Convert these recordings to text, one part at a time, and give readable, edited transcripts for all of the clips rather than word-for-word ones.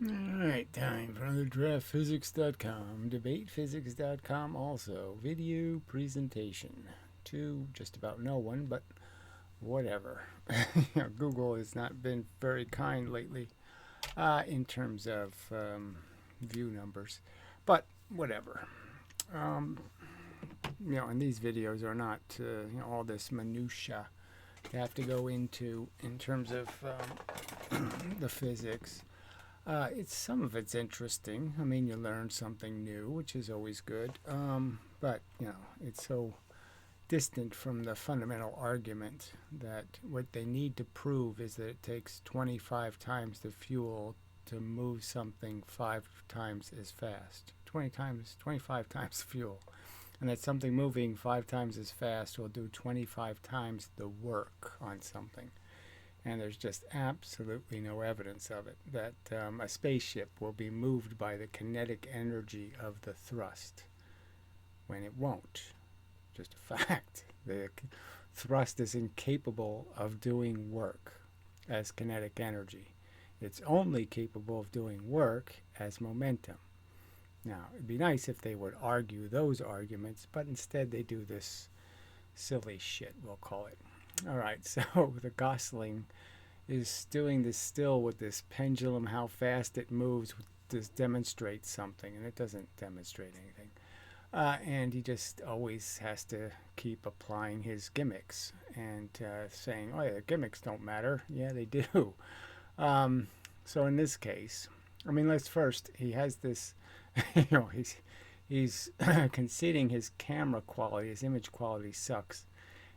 Alright, time for another draftphysics.com, debatephysics.com also, video presentation to just about no one, but whatever. Google has not been very kind lately in terms of view numbers, but whatever. Um, and these videos are not all this minutia you have to go into in terms of the physics. It's some of it's interesting. I mean, you learn something new, which is always good. But it's so distant from the fundamental argument that what they need to prove is that it takes 25 times the fuel to move something 5 times as fast. 25 times the fuel, and that something moving 5 times as fast will do 25 times the work on something. And there's just absolutely no evidence of it, that a spaceship will be moved by the kinetic energy of the thrust when it won't. Just a fact. The thrust is incapable of doing work as kinetic energy. It's only capable of doing work as momentum. Now, it'd be nice if they would argue those arguments, but instead they do this silly shit, we'll call it. All right, so the Gosling is doing this still with this pendulum, how fast it moves. This demonstrates something, and it doesn't demonstrate anything. And he just always has to keep applying his gimmicks and saying, "Oh, yeah, the gimmicks don't matter." Yeah, they do. So in this case, I mean, let's first. He has this, he's conceding his camera quality, his image quality sucks.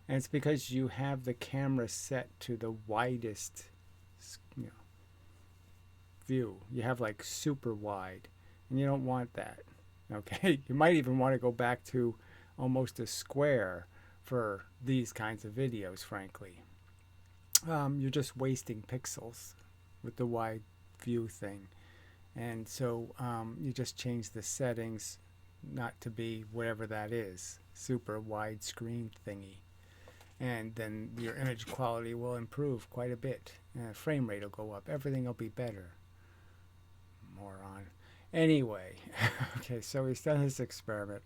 And it's because you have the camera set to the widest view. You have like super wide, and you don't want that. Okay, you might even want to go back to almost a square for these kinds of videos, frankly. You're just wasting pixels with the wide view thing. And so you just change the settings not to be whatever that is, super wide screen thingy. And then your image quality will improve quite a bit. Frame rate will go up. Everything will be better. Moron. Anyway, okay, so he's done this experiment.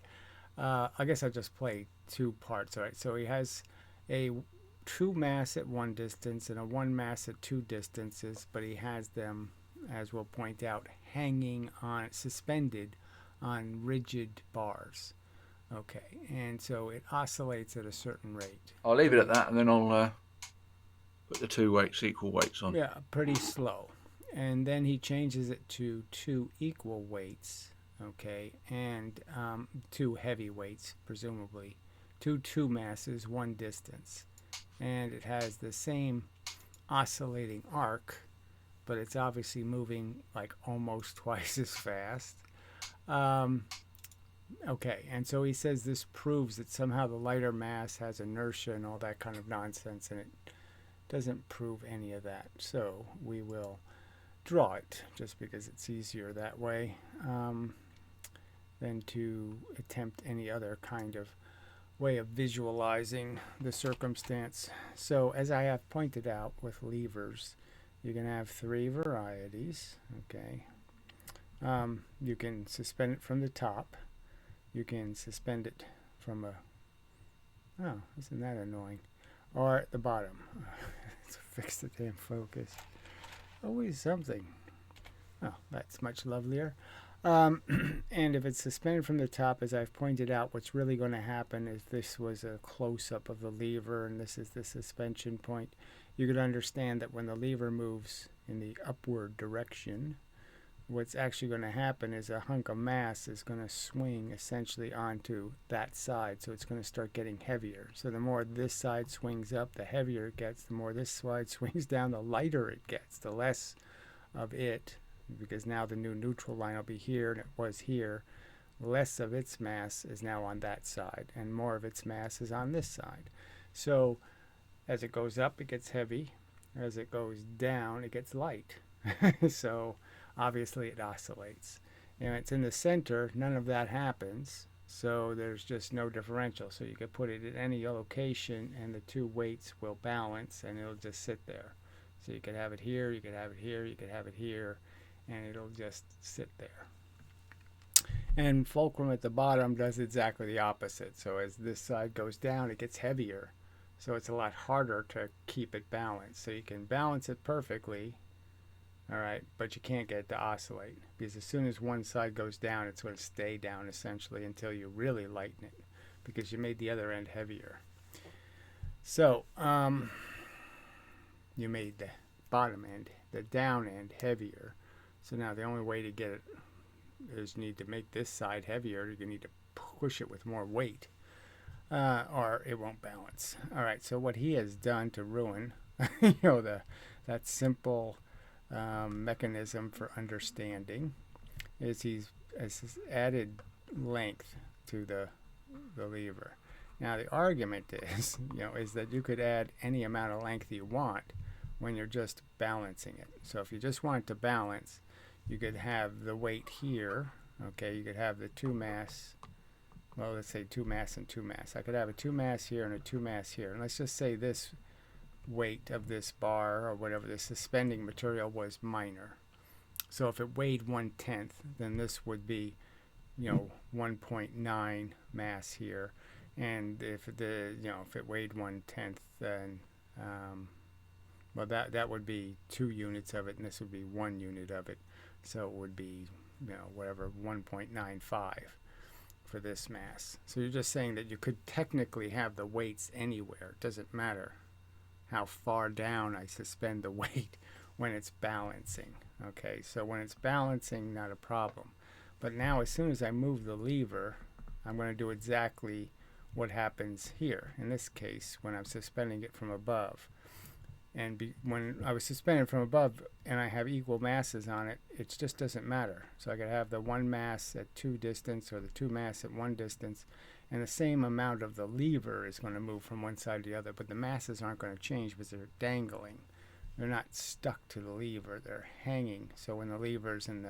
I guess I'll just play two parts. All right, so he has a true mass at one distance and a one mass at two distances, but he has them, as we'll point out, hanging on, suspended on rigid bars. Okay, and so it oscillates at a certain rate. I'll leave it at that, and then I'll put the two weights, equal weights on. Yeah, pretty slow. And then he changes it to two equal weights, okay, and two heavy weights, presumably. Two masses, one distance. And it has the same oscillating arc, but it's obviously moving like almost twice as fast. Okay, and so he says this proves that somehow the lighter mass has inertia and all that kind of nonsense, and it doesn't prove any of that. So we will draw it just because it's easier that way than to attempt any other kind of way of visualizing the circumstance. So as I have pointed out with levers, you can have three varieties. Okay, you can suspend it from the top. You can suspend it from a, oh, isn't that annoying, or at the bottom. Let's fix the damn focus. Always something. Oh, that's much lovelier. And if it's suspended from the top, as I've pointed out, what's really going to happen is this was a close-up of the lever and this is the suspension point. You could understand that when the lever moves in the upward direction, what's actually going to happen is a hunk of mass is going to swing essentially onto that side. So it's going to start getting heavier. So the more this side swings up, the heavier it gets. The more this side swings down, the lighter it gets. The less of it, because now the new neutral line will be here and it was here, less of its mass is now on that side and more of its mass is on this side. So as it goes up, it gets heavy. As it goes down, it gets light. So obviously it oscillates. And it's in the center, none of that happens, so there's just no differential. So you could put it at any location and the two weights will balance and it'll just sit there. So you could have it here, you could have it here, you could have it here, and it'll just sit there. And fulcrum at the bottom does exactly the opposite. So as this side goes down, it gets heavier. So it's a lot harder to keep it balanced. So you can balance it perfectly, all right, but you can't get it to oscillate, because as soon as one side goes down, it's going to stay down essentially until you really lighten it, because you made the other end heavier. So you made the bottom end, the down end, heavier. So now the only way to get it is you need to make this side heavier. You need to push it with more weight, or it won't balance. All right, so what he has done to ruin that simple mechanism for understanding is he's added length to the lever. Now the argument is, is that you could add any amount of length you want when you're just balancing it. So if you just want it to balance, you could have the weight here. Okay, you could have the 2 mass. Well, let's say 2 mass and 2 mass. I could have a 2 mass here and a 2 mass here. And let's just say this weight of this bar or whatever, the suspending material, was minor. So if it weighed 1/10, then this would be, 1.9 mass here. And if if it weighed 1/10, then well, that would be 2 units of it, and this would be 1 unit of it. So it would be, whatever, 1.95 for this mass. So you're just saying that you could technically have the weights anywhere. It doesn't matter how far down I suspend the weight when it's balancing. Okay, so when it's balancing, not a problem. But now as soon as I move the lever, I'm going to do exactly what happens here. In this case, when I'm suspending it from above. And when I was suspended from above and I have equal masses on it, it just doesn't matter. So I could have the 1 mass at 2 distance or the 2 mass at 1 distance, and the same amount of the lever is going to move from one side to the other, but the masses aren't going to change because they're dangling. They're not stuck to the lever, they're hanging. So when the lever's in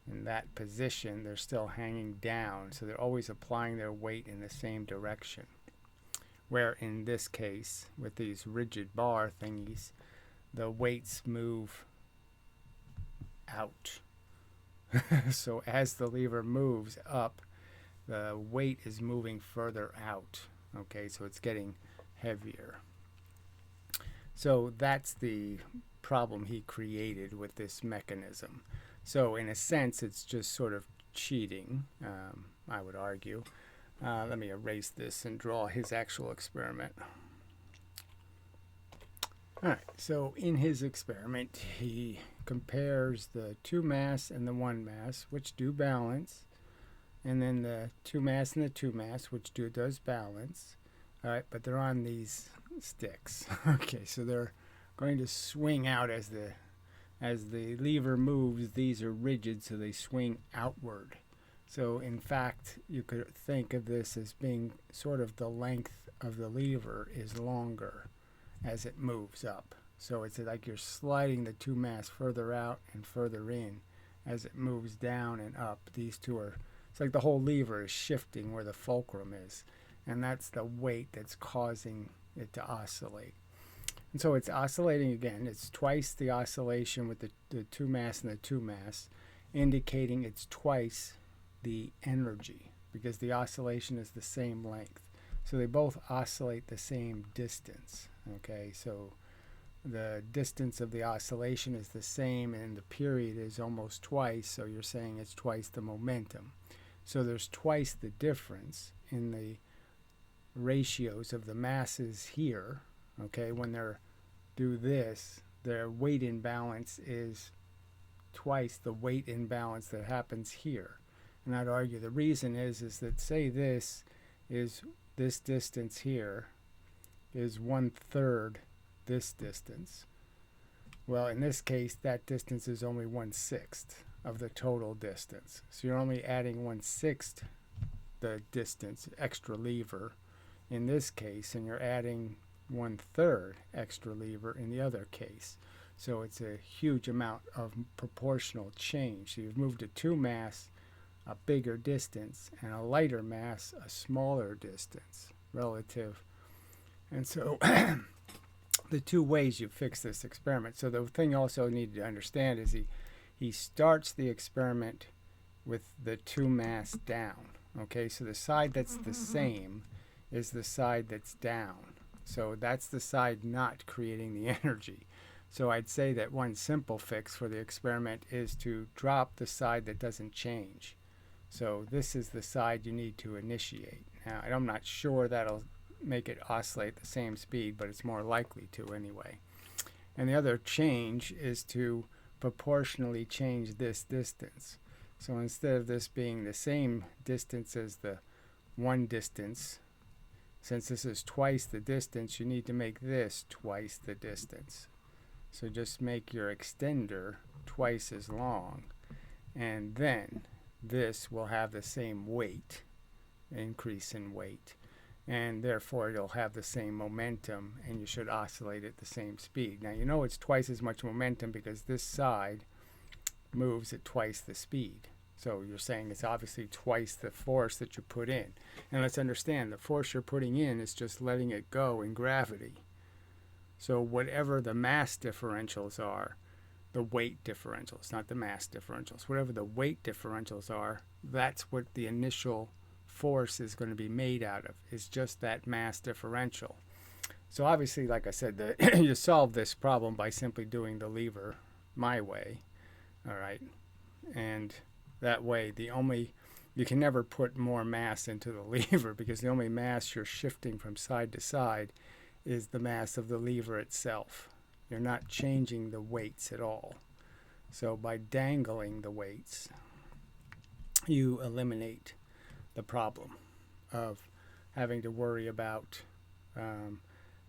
that position, they're still hanging down, so they're always applying their weight in the same direction. Where in this case, with these rigid bar thingies, the weights move out. So as the lever moves up, the weight is moving further out. Okay, so it's getting heavier. So that's the problem he created with this mechanism. So in a sense, it's just sort of cheating, I would argue. Let me erase this and draw his actual experiment. Alright, so in his experiment, he compares the 2 mass and the 1 mass, which do balance, and then the 2 mass and the 2 mass, which does balance. Alright, but they're on these sticks. Okay, so they're going to swing out as the lever moves. These are rigid, so they swing outward. So in fact, you could think of this as being sort of the length of the lever is longer as it moves up. So it's like you're sliding the 2 mass further out and further in as it moves down and up. These two are, it's like the whole lever is shifting where the fulcrum is. And that's the weight that's causing it to oscillate. And so it's oscillating again. It's twice the oscillation with the 2 mass and the 2 mass, indicating it's twice the energy, because the oscillation is the same length. So they both oscillate the same distance. Okay, so the distance of the oscillation is the same and the period is almost twice, so you're saying it's twice the momentum. So there's twice the difference in the ratios of the masses here. Okay, when they're do this, their weight imbalance is twice the weight imbalance that happens here. And I'd argue the reason is that, say this distance here is 1/3 this distance. Well, in this case, that distance is only 1/6 of the total distance. So you're only adding 1/6 the distance, extra lever in this case, and you're adding 1/3 extra lever in the other case. So it's a huge amount of proportional change. So you've moved a 2 mass a bigger distance, and a lighter mass a smaller distance relative. And so the two ways you fix this experiment. So the thing also you need to understand is he he starts the experiment with the two mass down. Okay, so the side that's the same is the side that's down. So that's the side not creating the energy. So I'd say that one simple fix for the experiment is to drop the side that doesn't change. So this is the side you need to initiate. Now, I'm not sure that'll make it oscillate the same speed, but it's more likely to anyway. And the other change is to proportionally change this distance. So instead of this being the same distance as the one distance, since this is twice the distance, you need to make this twice the distance. So just make your extender twice as long, and then this will have the same weight, increase in weight, and therefore it'll have the same momentum, and you should oscillate at the same speed. Now you know it's twice as much momentum because this side moves at twice the speed. So you're saying it's obviously twice the force that you put in. And let's understand, the force you're putting in is just letting it go in gravity. So whatever the mass differentials are, the weight differentials, not the mass differentials, whatever the weight differentials are, that's what the initial force is going to be made out of, is just that mass differential. So obviously, like I said, you solve this problem by simply doing the lever my way, all right? And that way, you can never put more mass into the lever because the only mass you're shifting from side to side is the mass of the lever itself. You're not changing the weights at all. So by dangling the weights, you eliminate the problem of having to worry about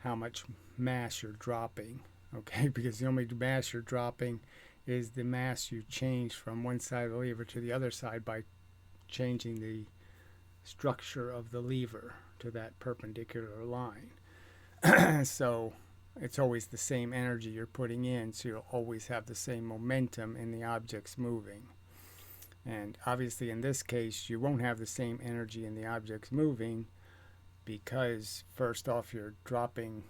how much mass you're dropping, okay? Because the only mass you're dropping is the mass you change from one side of the lever to the other side by changing the structure of the lever to that perpendicular line. So it's always the same energy you're putting in, so you'll always have the same momentum in the objects moving. And obviously in this case, you won't have the same energy in the objects moving because first off, you're dropping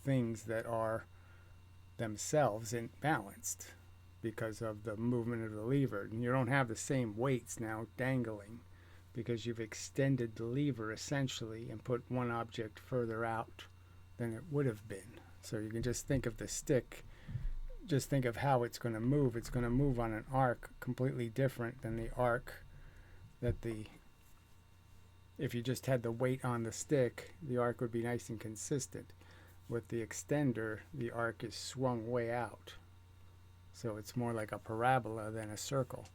things that are themselves imbalanced because of the movement of the lever. And you don't have the same weights now dangling because you've extended the lever essentially and put one object further out than it would have been. So you can just think of the stick, just think of how it's going to move. It's going to move on an arc completely different than the arc that if you just had the weight on the stick, the arc would be nice and consistent. With the extender, the arc is swung way out. So it's more like a parabola than a circle.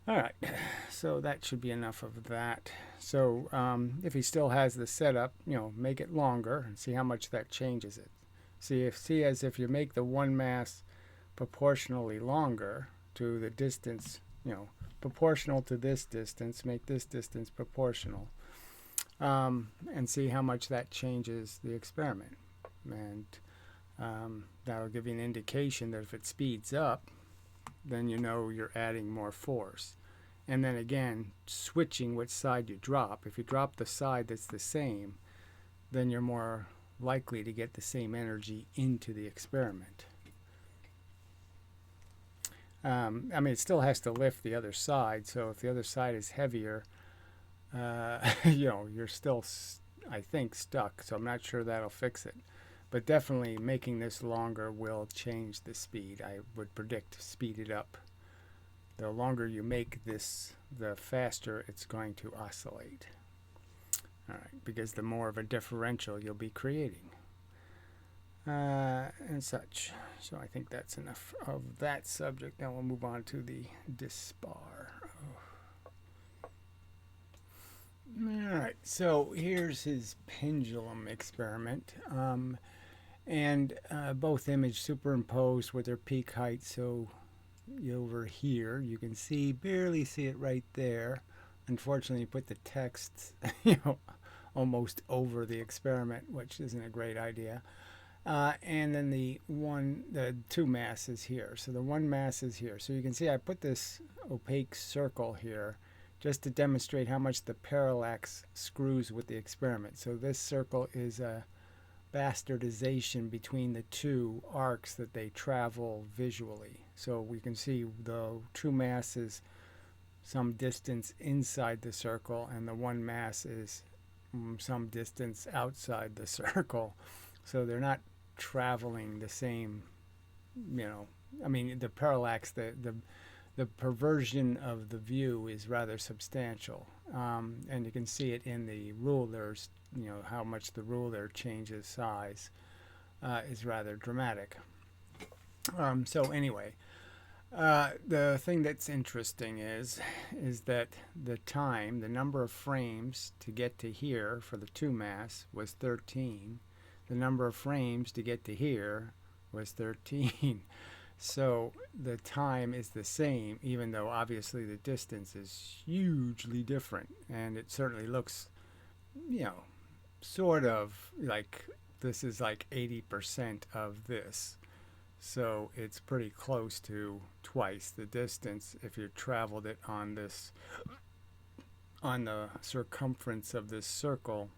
All right, so that should be enough of that. So if he still has the setup, make it longer and see how much that changes it. See as if you make the one mass proportionally longer to the distance, proportional to this distance, make this distance proportional, and see how much that changes the experiment. And that'll give you an indication that if it speeds up, then you know you're adding more force. And then again, switching which side you drop. If you drop the side that's the same, then you're more likely to get the same energy into the experiment. It still has to lift the other side, so if the other side is heavier, you're still, I think, stuck, so I'm not sure that'll fix it. But definitely making this longer will change the speed. I would predict speed it up. The longer you make this, the faster it's going to oscillate. All right, because the more of a differential you'll be creating. And such. So I think that's enough of that subject. Now we'll move on to the dispar. All right, so here's his pendulum experiment. And both images superimposed with their peak height. So over here, you can barely see it right there. Unfortunately, you put the text, almost over the experiment, which isn't a great idea. And then the two masses here. So the one mass is here. So you can see I put this opaque circle here just to demonstrate how much the parallax screws with the experiment. So this circle is a bastardization between the two arcs that they travel visually. So we can see the true mass is some distance inside the circle, and the one mass is some distance outside the circle. So they're not traveling the same, I mean, the parallax, the perversion of the view is rather substantial. And you can see it in the rulers, how much the ruler changes size is rather dramatic. So anyway, the thing that's interesting is that the time, the number of frames to get to here for the 2 mass was 13. The number of frames to get to here was 13. So the time is the same, even though obviously the distance is hugely different. And it certainly looks, sort of like this is like 80% of this. So it's pretty close to twice the distance if you traveled it on the circumference of this circle.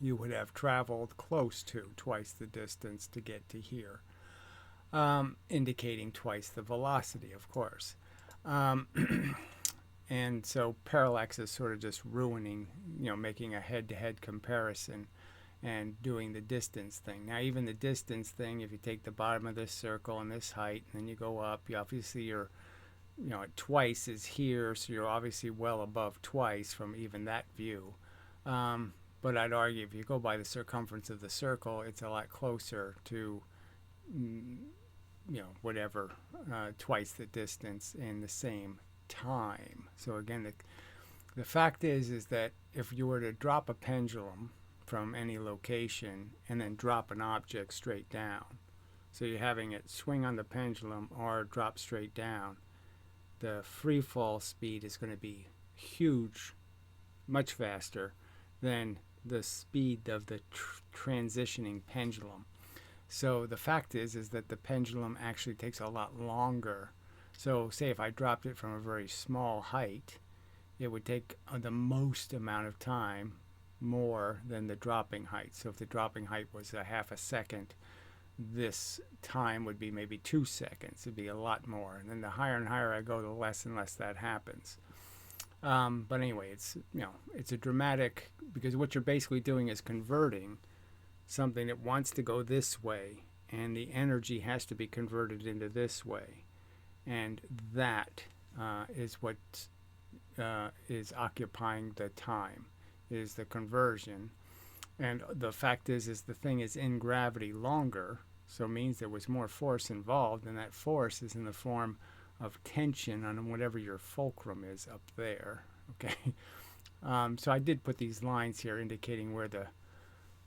You would have traveled close to twice the distance to get to here, indicating twice the velocity, of course. And so parallax is sort of just ruining, making a head-to-head comparison and doing the distance thing. Now, even the distance thing, if you take the bottom of this circle and this height, and then you go up, you're twice is here, so you're obviously well above twice from even that view. But I'd argue if you go by the circumference of the circle, it's a lot closer to, whatever, twice the distance in the same time. So again, the fact is that if you were to drop a pendulum from any location and then drop an object straight down, so you're having it swing on the pendulum or drop straight down, the free fall speed is going to be huge, much faster than the speed of the transitioning pendulum. So the fact is that the pendulum actually takes a lot longer. So say if I dropped it from a very small height, it would take the most amount of time more than the dropping height. So if the dropping height was a half a second, this time would be maybe 2 seconds. It'd be a lot more. And then the higher and higher I go, the less and less that happens. But anyway, it's a dramatic, because what you're basically doing is converting something that wants to go this way, and the energy has to be converted into this way. And that is what is occupying the time, is the conversion. And the fact is the thing is in gravity longer, so it means there was more force involved, and that force is in the form of tension on whatever your fulcrum is up there. Okay, so I did put these lines here indicating where the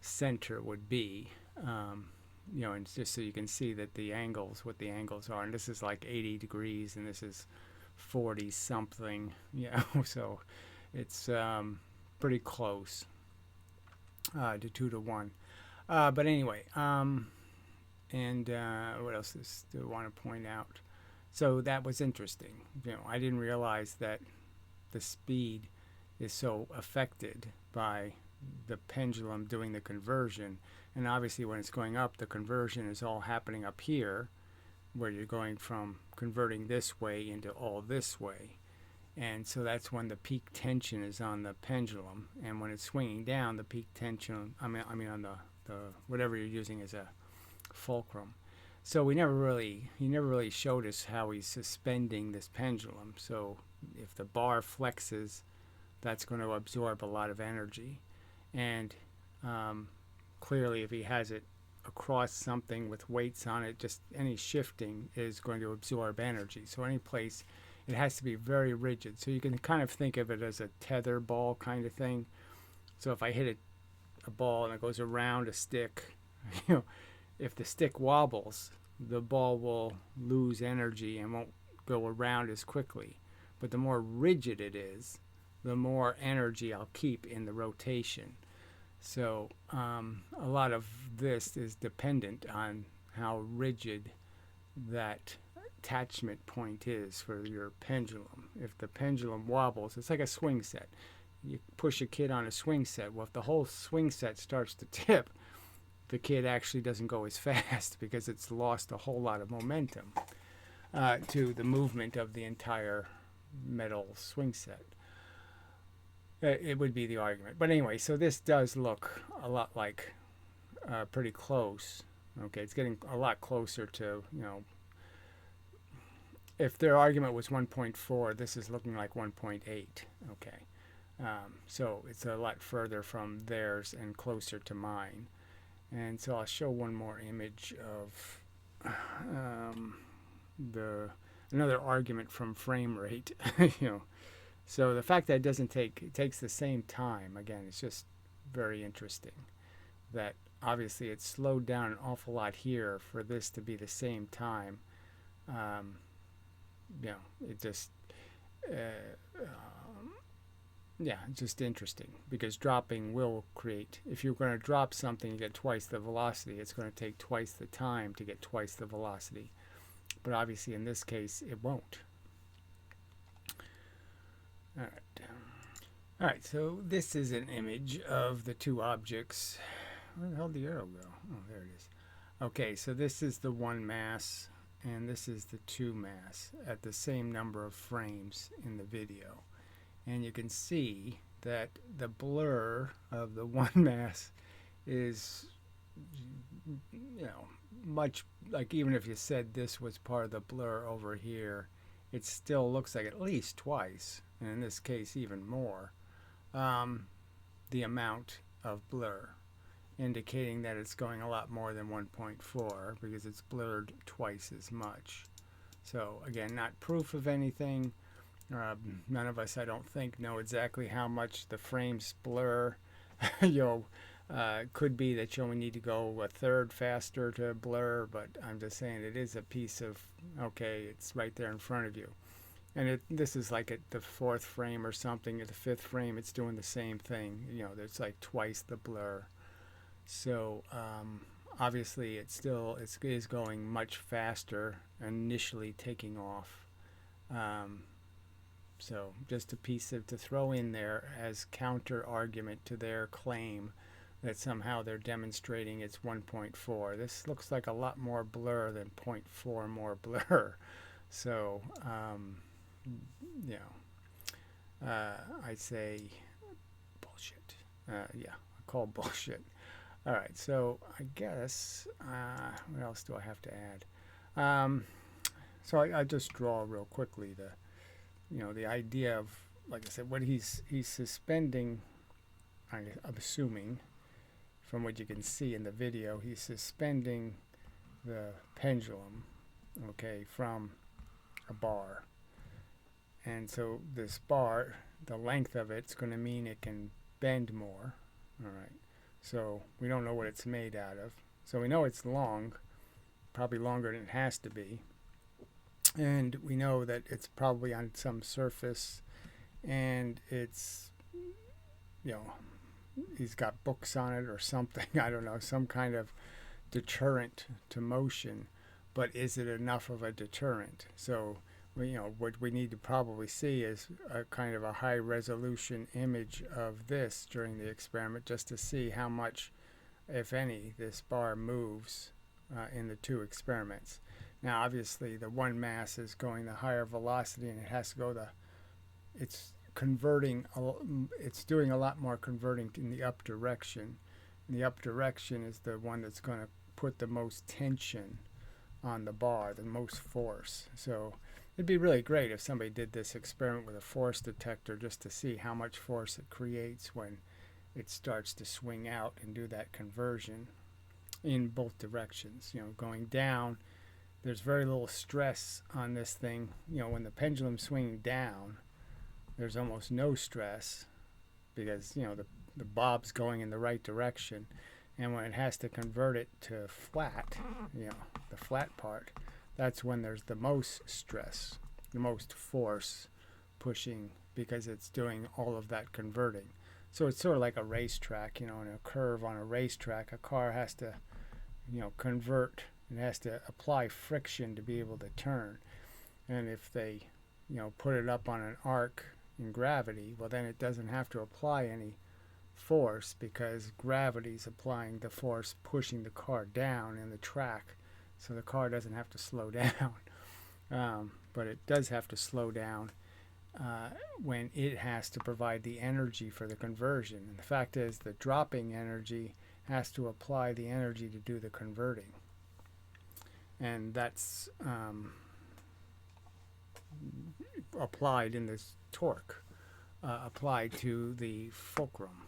center would be, and just so you can see that the angles, what the angles are. And this is like 80 degrees, and this is 40 something. So it's pretty close to 2 to 1. But anyway, and what else do I want to point out? So that was interesting. I didn't realize that the speed is so affected by the pendulum doing the conversion. And obviously when it's going up, the conversion is all happening up here, where you're going from converting this way into all this way. And so that's when the peak tension is on the pendulum. And when it's swinging down, the peak tension, I mean on the whatever you're using as a fulcrum. So he never really showed us how he's suspending this pendulum. So if the bar flexes, that's going to absorb a lot of energy. And clearly if he has it across something with weights on it, just any shifting is going to absorb energy. So any place, it has to be very rigid. So you can kind of think of it as a tether ball kind of thing. So if I hit a ball and it goes around a stick, if the stick wobbles, the ball will lose energy and won't go around as quickly. But the more rigid it is, the more energy I'll keep in the rotation. So a lot of this is dependent on how rigid that attachment point is for your pendulum. If the pendulum wobbles, it's like a swing set. You push a kid on a swing set. Well, if the whole swing set starts to tip, the kid actually doesn't go as fast because it's lost a whole lot of momentum. to the movement of the entire metal swing set. It would be the argument. But anyway, so this does look a lot like pretty close. Okay, it's getting a lot closer to, if their argument was 1.4, this is looking like 1.8. Okay, so it's a lot further from theirs and closer to mine. And so I'll show one more image of another argument from frame rate. So the fact that it takes the same time, again, it's just very interesting that obviously it's slowed down an awful lot here for this to be the same time. It just it's just interesting because dropping will create, if you're going to drop something and get twice the velocity, it's going to take twice the time to get twice the velocity. But obviously in this case it won't. All right, so this is an image of the two objects. Where the hell did the arrow go? Oh, there it is. Okay, so this is the one mass and this is the two mass at the same number of frames in the video. And you can see that the blur of the one mass is, much like, even if you said this was part of the blur over here, it still looks like at least twice, and in this case even more, the amount of blur, indicating that it's going a lot more than 1.4 because it's blurred twice as much. So again, not proof of anything. None of us, I don't think, know exactly how much the frames blur. Could be that you only need to go a third faster to blur, but I'm just saying it is a piece of, okay, it's right there in front of you. And this is like at the fourth frame or something. At the fifth frame, it's doing the same thing. There's like twice the blur. So obviously it is going much faster, initially taking off. So just a piece to throw in there as counter argument to their claim that somehow they're demonstrating it's 1.4. This looks like a lot more blur than 0.4 more blur. So I'd say bullshit. I call bullshit. All right, so I guess what else do I have to add? So I just draw real quickly the idea of, like I said, what he's suspending. I'm assuming from what you can see in the video, he's suspending the pendulum, okay, from a bar. And so this bar, the length of it's going to mean it can bend more. All right. So we don't know what it's made out of. So we know it's long, probably longer than it has to be. And we know that it's probably on some surface, and it's, he's got books on it or something. I don't know, some kind of deterrent to motion. But is it enough of a deterrent? So, what we need to probably see is a kind of a high resolution image of this during the experiment, just to see how much, if any, this bar moves in the two experiments. Now, obviously, the one mass is going the higher velocity, and it has to go it's doing a lot more converting in the up direction. And the up direction is the one that's going to put the most tension on the bar, the most force. So it'd be really great if somebody did this experiment with a force detector just to see how much force it creates when it starts to swing out and do that conversion in both directions. Going down, there's very little stress on this thing. When the pendulum's swinging down, there's almost no stress because, the bob's going in the right direction. And when it has to convert it to flat, the flat part, that's when there's the most stress, the most force pushing, because it's doing all of that converting. So it's sort of like a racetrack, in a curve on a racetrack, a car has to, convert. It has to apply friction to be able to turn. And if they, put it up on an arc in gravity, well, then it doesn't have to apply any force because gravity's applying the force pushing the car down in the track, so the car doesn't have to slow down. But it does have to slow down when it has to provide the energy for the conversion. And the fact is, the dropping energy has to apply the energy to do the converting. And that's applied in this torque, applied to the fulcrum,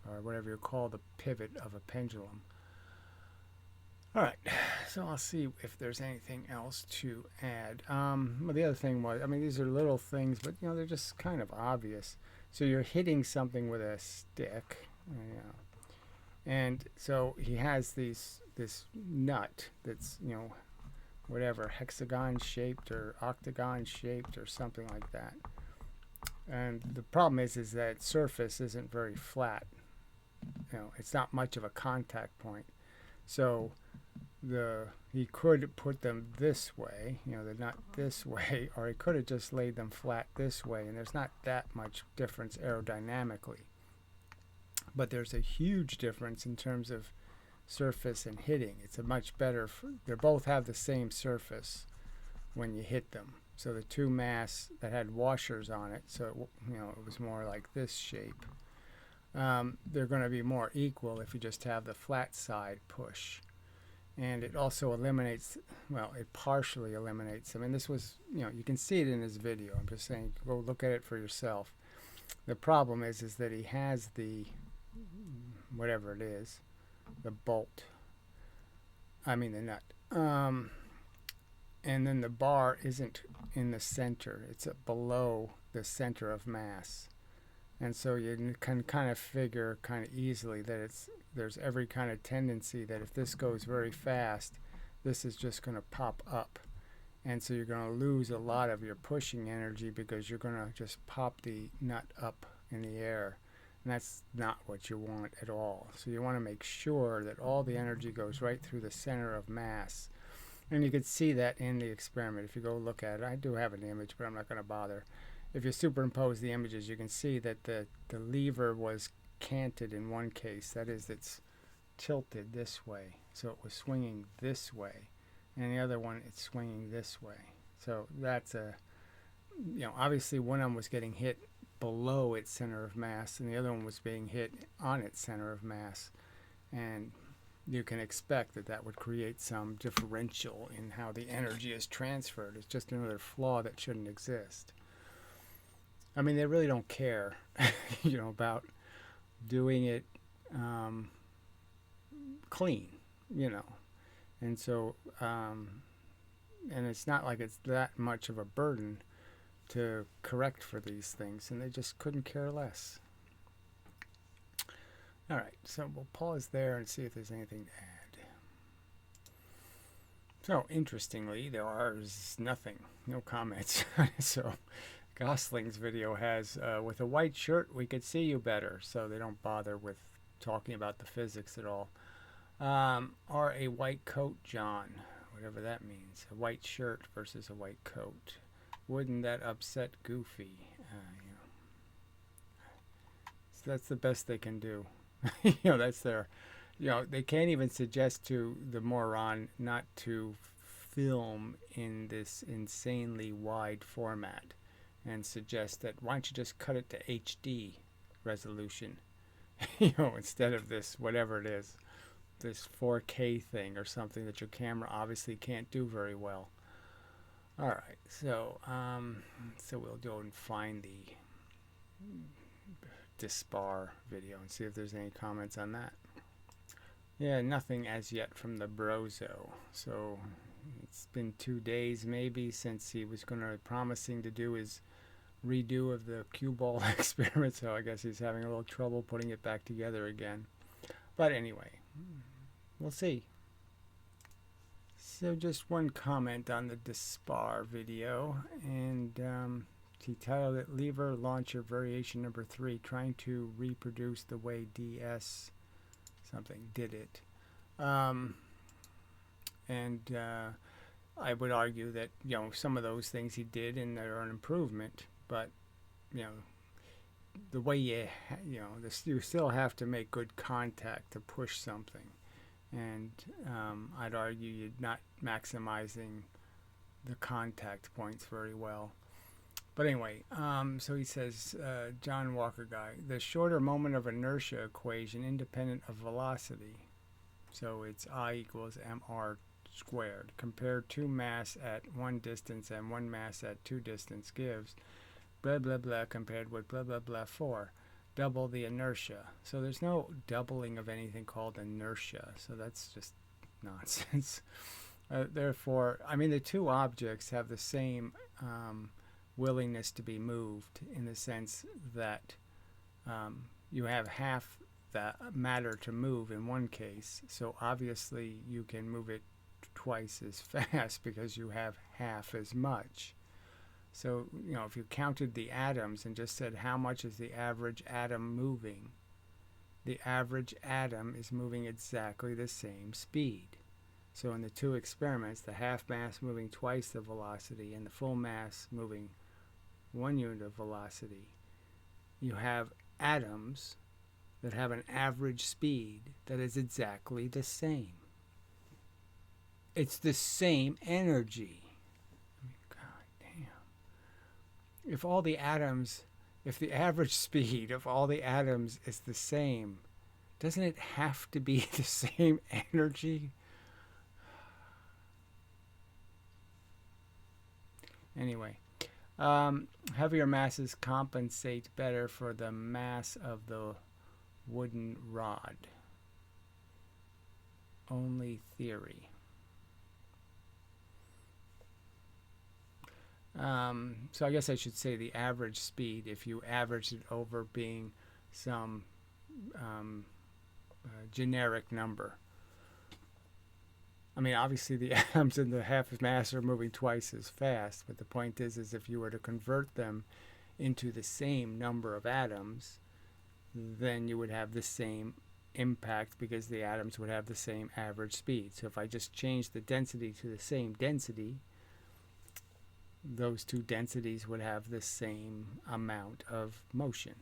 or whatever you call the pivot of a pendulum. All right, so I'll see if there's anything else to add. Well, the other thing was, I mean, these are little things, but you know, they're just kind of obvious. So you're hitting something with a stick, you know, and so he has this nut that's, you know, whatever, hexagon shaped or octagon shaped or something like that. And the problem is that surface isn't very flat. You know, it's not much of a contact point. So he could put them this way, you know, the nut this way, or he could have just laid them flat this way, and there's not that much difference aerodynamically. But there's a huge difference in terms of surface and hitting. It's a much better, they both have the same surface when you hit them. So the two masts that had washers on it, so you know, it was more like this shape. They're going to be more equal if you just have the flat side push. And it also eliminates, well, it partially eliminates. I mean, this was, you know, you can see it in his video. I'm just saying, go look at it for yourself. The problem is that he has the, whatever it is, the bolt. I mean the nut. And then the bar isn't in the center. It's below the center of mass. And so you can kind of figure kind of easily that there's every kind of tendency that if this goes very fast, this is just going to pop up. And so you're going to lose a lot of your pushing energy because you're going to just pop the nut up in the air. And that's not what you want at all. So you want to make sure that all the energy goes right through the center of mass. And you can see that in the experiment. If you go look at it, I do have an image, but I'm not going to bother. If you superimpose the images, you can see that the lever was canted in one case. That is, it's tilted this way. So it was swinging this way. And the other one, it's swinging this way. So that's you know, obviously one of them was getting hit below its center of mass, and the other one was being hit on its center of mass. And you can expect that would create some differential in how the energy is transferred. It's just another flaw that shouldn't exist. I mean, they really don't care, you know, about doing it clean, you know. And so, and it's not like it's that much of a burden to correct for these things, and they just couldn't care less. All right, so we'll pause there and see if there's anything to add. So, interestingly, there's nothing, no comments. So, Gosling's video has, with a white shirt, we could see you better. So they don't bother with talking about the physics at all. Or a white coat, John, whatever that means. A white shirt versus a white coat. Wouldn't that upset Goofy? You know. So that's the best they can do. You know, that's their, you know, they can't even suggest to the moron not to film in this insanely wide format and suggest that why don't you just cut it to HD resolution, you know, instead of this, whatever it is, this 4K thing or something that your camera obviously can't do very well. All right, so we'll go and find the Dispar video and see if there's any comments on that. Yeah, nothing as yet from the Brozo. So it's been 2 days maybe since he was promising to do his redo of the cue ball experiment, so I guess he's having a little trouble putting it back together again. But anyway, we'll see. So just one comment on the Dispar video, and he titled it Lever Launcher Variation Number 3, trying to reproduce the way DS something did it. I would argue that, you know, some of those things he did and they're an improvement, but, you know, the way you still have to make good contact to push something. And I'd argue you're not maximizing the contact points very well. But anyway, so he says, John Walker guy, the shorter moment of inertia equation independent of velocity. So it's I equals mr squared. Compare two mass at one distance and one mass at two distance gives blah blah blah compared with blah blah blah 4. Double the inertia. So there's no doubling of anything called inertia. So that's just nonsense. Therefore, I mean, the two objects have the same willingness to be moved in the sense that you have half that matter to move in one case. So obviously you can move it twice as fast because you have half as much. So, you know, if you counted the atoms and just said how much is the average atom moving, the average atom is moving exactly the same speed. So in the two experiments, the half mass moving twice the velocity and the full mass moving 1 unit of velocity, you have atoms that have an average speed that is exactly the same. It's the same energy. I mean, God damn. If all the atoms, if the average speed of all the atoms is the same, doesn't it have to be the same energy? Anyway, heavier masses compensate better for the mass of the wooden rod. Only theory. So I guess I should say the average speed, if you average it over being some generic number. I mean, obviously the atoms in the half mass are moving twice as fast, but the point is if you were to convert them into the same number of atoms, then you would have the same impact because the atoms would have the same average speed. So if I just change the density to the same density, those two densities would have the same amount of motion.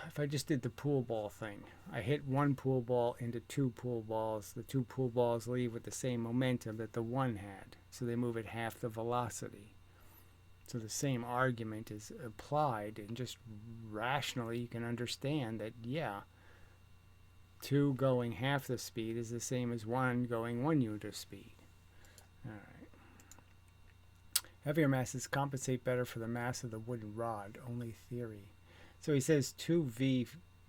If I just did the pool ball thing, I hit one pool ball into two pool balls. The two pool balls leave with the same momentum that the one had, so they move at half the velocity. So the same argument is applied, and just rationally you can understand that, yeah, two going half the speed is the same as one going 1 unit of speed. All right. Heavier masses compensate better for the mass of the wooden rod. Only theory. So he says 2v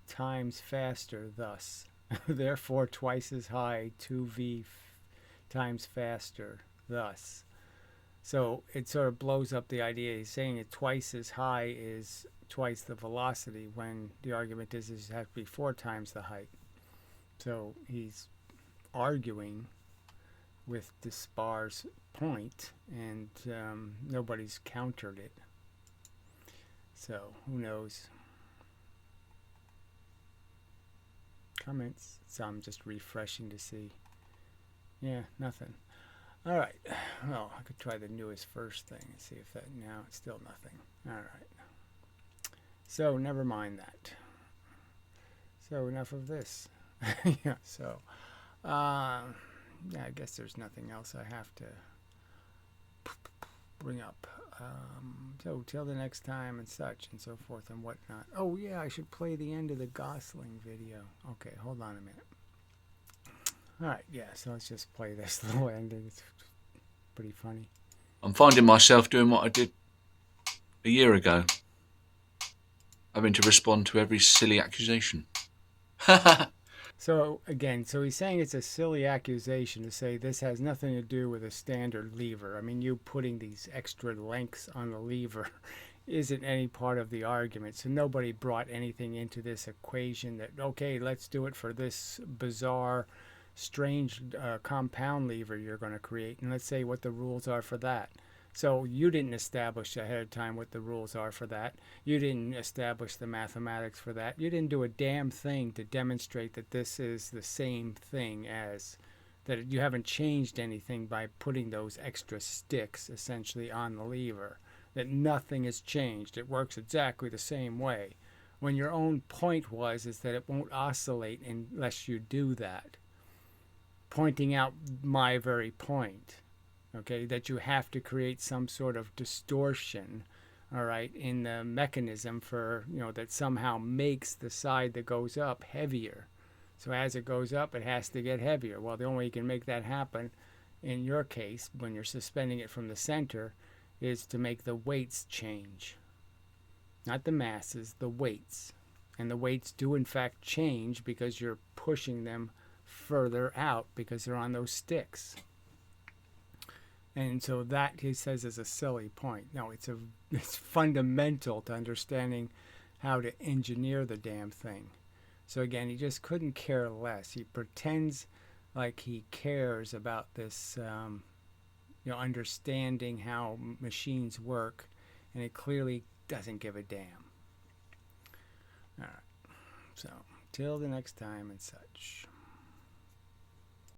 times faster, thus. Therefore, twice as high, 2v times faster, thus. So it sort of blows up the idea. He's saying that twice as high is twice the velocity, when the argument is it has to be 4 times the height. So he's arguing with Dispar's point, and nobody's countered it. So who knows? Comments? So I'm just refreshing to see. Yeah, nothing. All right. Well, I could try the newest first thing and see if that. Now it's still nothing. All right. So never mind that. So enough of this. Yeah. So, yeah, I guess there's nothing else I have to bring up. So till the next time and such and so forth and whatnot. Oh yeah, I should play the end of the Gosling video. Okay, hold on a minute. Alright, yeah, so let's just play this little ending. It's pretty funny. I'm finding myself doing what I did a year ago. Having to respond to every silly accusation. So again, so he's saying it's a silly accusation to say this has nothing to do with a standard lever. I mean, you putting these extra lengths on the lever isn't any part of the argument. So nobody brought anything into this equation that, okay, let's do it for this bizarre, strange compound lever you're going to create, and let's say what the rules are for that. So you didn't establish ahead of time what the rules are for that. You didn't establish the mathematics for that. You didn't do a damn thing to demonstrate that this is the same thing as, that you haven't changed anything by putting those extra sticks essentially on the lever, that nothing has changed. It works exactly the same way. When your own point is that it won't oscillate unless you do that. Pointing out my very point. okay, that you have to create some sort of distortion, all right, in the mechanism for, that somehow makes the side that goes up heavier. So as it goes up, it has to get heavier. Well, the only way you can make that happen, in your case, when you're suspending it from the center, is to make the weights change. Not the masses, the weights. And the weights do in fact change because you're pushing them further out because they're on those sticks. And so that, he says, is a silly point. No, it's fundamental to understanding how to engineer the damn thing. So again, he just couldn't care less. He pretends like he cares about this, understanding how machines work, and he clearly doesn't give a damn. All right. So, till the next time and such.